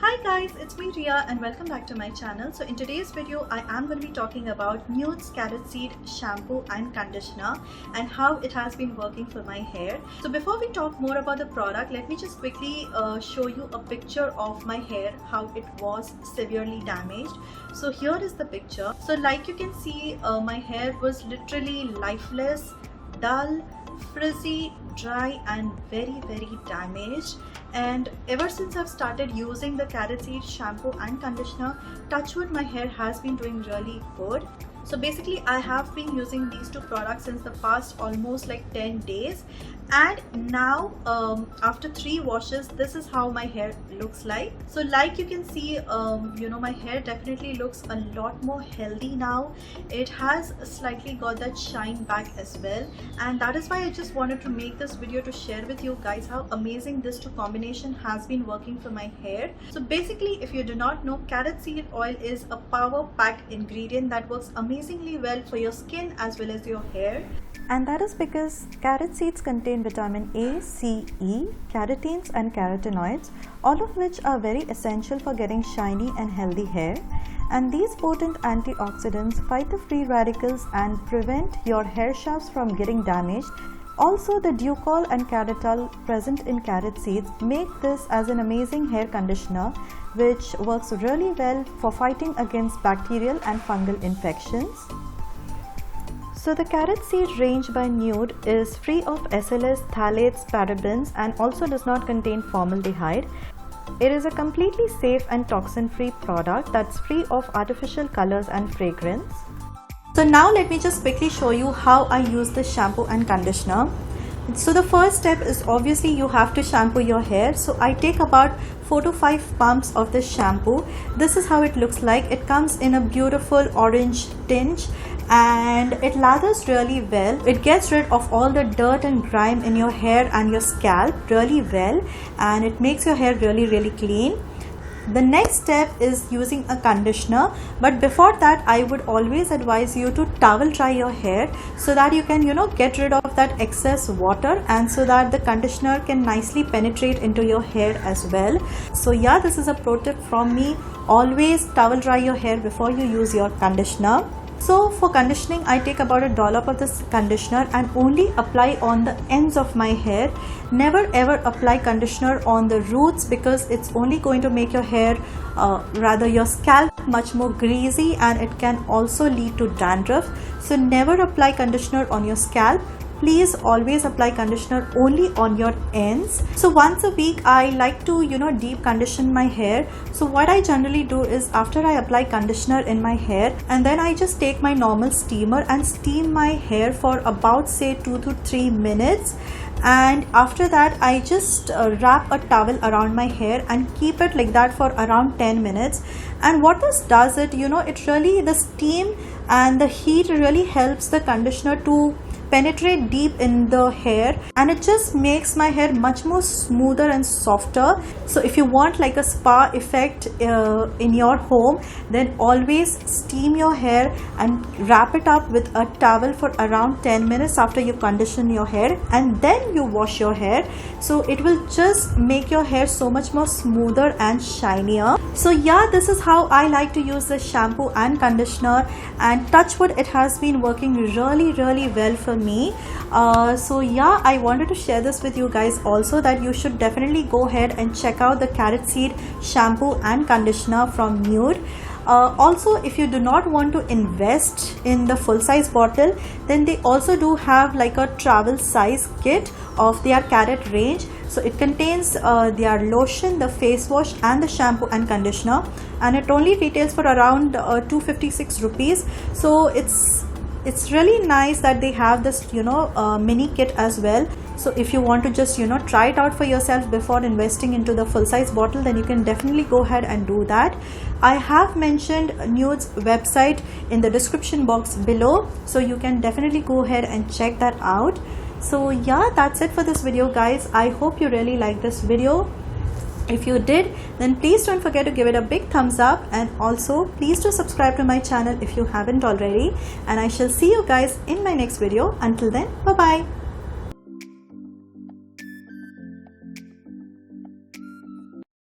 Hi guys, it's me Ria and welcome back to my channel. So in today's video I am going to be talking about NEUD carrot seed shampoo and conditioner and how it has been working for my hair. So before we talk more about the product, let me just quickly show you a picture of my hair, how it was severely damaged. So here is the picture. So like you can see, my hair was literally lifeless, dull, frizzy, dry and very damaged. And ever since I've started using the carrot seed shampoo and conditioner, touchwood, my hair has been doing really good. So basically I have been using these two products since the past almost like 10 days, and now after 3 washes, this is how my hair looks like. So like you can see, my hair definitely looks a lot more healthy now. It has slightly got that shine back as well, and that is why I just wanted to make this video to share with you guys how amazing this two combination has been working for my hair. So basically, if you do not know, carrot seed oil is a power packed ingredient that works amazingly well for your skin as well as your hair. And that is because carrot seeds contain vitamin A, C, E, carotenes and carotenoids, all of which are very essential for getting shiny and healthy hair. And these potent antioxidants fight the free radicals and prevent your hair shafts from getting damaged. Also, the glycol and carotol present in carrot seeds make this as an amazing hair conditioner which works really well for fighting against bacterial and fungal infections. So the carrot seed range by NEUD is free of SLS, phthalates, parabens and also does not contain formaldehyde. It is a completely safe and toxin-free product that's free of artificial colors and fragrance. So now let me just quickly show you how I use the shampoo and conditioner. So the first step is obviously you have to shampoo your hair. So I take about 4 to 5 pumps of this shampoo. This is how it looks like. It comes in a beautiful orange tinge and it lathers really well. It gets rid of all the dirt and grime in your hair and your scalp really well, and it makes your hair really clean. The next step is using a conditioner, but before that I would always advise you to towel dry your hair so that you can get rid of that excess water and so that the conditioner can nicely penetrate into your hair as well. So yeah, this is a pro tip from me. Always towel dry your hair before you use your conditioner. So for conditioning, I take about a dollop of this conditioner and only apply on the ends of my hair. Never ever apply conditioner on the roots because it's only going to make your hair, your scalp much more greasy, and it can also lead to dandruff. So never apply conditioner on your scalp. Please always apply conditioner only on your ends. So once a week I like to deep condition my hair. So what I generally do is, after I apply conditioner in my hair, and then I just take my normal steamer and steam my hair for about say 2 to 3 minutes, and after that I just wrap a towel around my hair and keep it like that for around 10 minutes. And what this does, it really, the steam and the heat really helps the conditioner to penetrate deep in the hair, and it just makes my hair much more smoother and softer. So if you want like a spa effect in your home, then always steam your hair and wrap it up with a towel for around 10 minutes after you condition your hair, and then you wash your hair. So it will just make your hair so much more smoother and shinier. So yeah, this is how I like to use the shampoo and conditioner, and touchwood, it has been working really well for me. So yeah, I wanted to share this with you guys also, that you should definitely go ahead and check out the carrot seed shampoo and conditioner from NEUD. Also, if you do not want to invest in the full size bottle, then they also do have like a travel size kit of their carrot range. So it contains their lotion, the face wash and the shampoo and conditioner, and it only retails for around 256 rupees. So it's really nice that they have this mini kit as well. So if you want to just try it out for yourself before investing into the full size bottle, then you can definitely go ahead and do that. I have mentioned NEUD's website in the description box below, so you can definitely go ahead and check that out. So yeah, that's it for this video guys. I hope you really liked this video. If you did, then please don't forget to give it a big thumbs up, and also please do subscribe to my channel if you haven't already, and I shall see you guys in my next video. Until then, bye bye.